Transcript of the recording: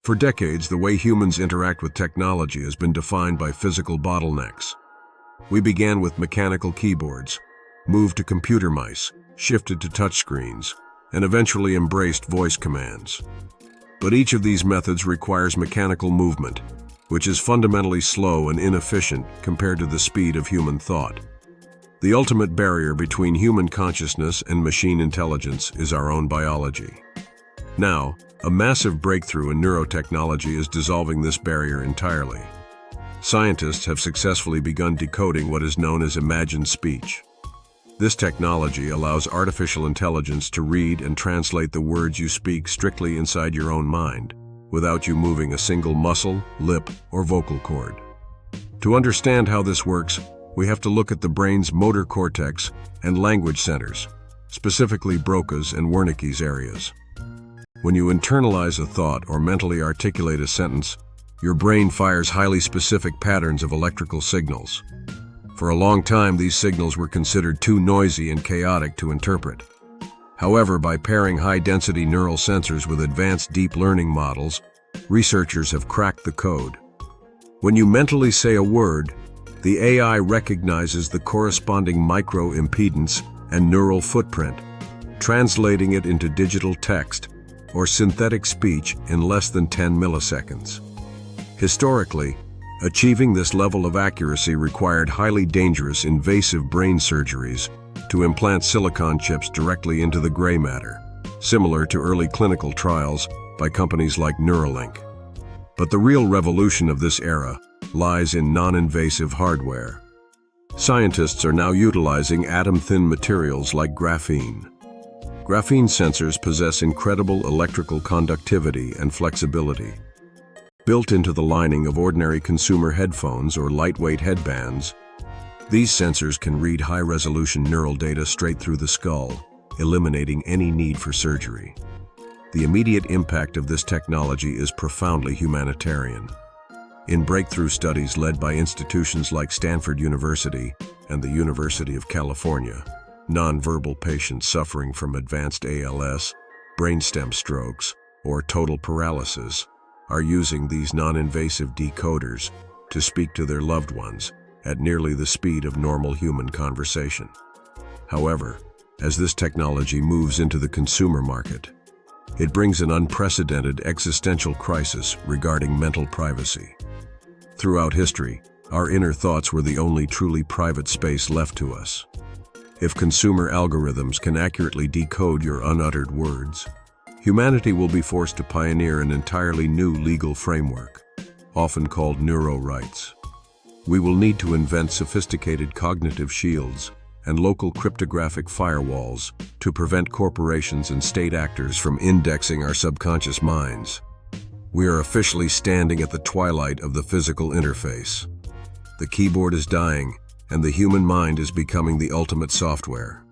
For decades, the way humans interact with technology has been defined by physical bottlenecks. We began with mechanical keyboards, moved to computer mice, shifted to touchscreens, and eventually embraced voice commands. But each of these methods requires mechanical movement, which is fundamentally slow and inefficient compared to the speed of human thought. The ultimate barrier between human consciousness and machine intelligence is our own biology. Now, a massive breakthrough in neurotechnology is dissolving this barrier entirely. Scientists have successfully begun decoding what is known as imagined speech. This technology allows artificial intelligence to read and translate the words you speak strictly inside your own mind, without you moving a single muscle, lip, or vocal cord. To understand how this works, we have to look at the brain's motor cortex and language centers, specifically Broca's and Wernicke's areas. When you internalize a thought or mentally articulate a sentence, your brain fires highly specific patterns of electrical signals. For a long time, these signals were considered too noisy and chaotic to interpret. However, by pairing high-density neural sensors with advanced deep learning models, researchers have cracked the code. When you mentally say a word, the AI recognizes the corresponding micro-impedance and neural footprint, translating it into digital text or synthetic speech in less than 10 milliseconds. Historically, achieving this level of accuracy required highly dangerous invasive brain surgeries to implant silicon chips directly into the gray matter, similar to early clinical trials by companies like Neuralink. But the real revolution of this era lies in non-invasive hardware. Scientists are now utilizing atom-thin materials like graphene. Graphene sensors possess incredible electrical conductivity and flexibility. Built into the lining of ordinary consumer headphones or lightweight headbands, these sensors can read high-resolution neural data straight through the skull, eliminating any need for surgery. The immediate impact of this technology is profoundly humanitarian. In breakthrough studies led by institutions like Stanford University and the University of California, nonverbal patients suffering from advanced ALS, brainstem strokes, or total paralysis are using these non-invasive decoders to speak to their loved ones at nearly the speed of normal human conversation. However, as this technology moves into the consumer market, it brings an unprecedented existential crisis regarding mental privacy. Throughout history, our inner thoughts were the only truly private space left to us. If consumer algorithms can accurately decode your unuttered words, humanity will be forced to pioneer an entirely new legal framework, often called neuro-rights. We will need to invent sophisticated cognitive shields and local cryptographic firewalls to prevent corporations and state actors from indexing our subconscious minds. We are officially standing at the twilight of the physical interface. The keyboard is dying, and the human mind is becoming the ultimate software.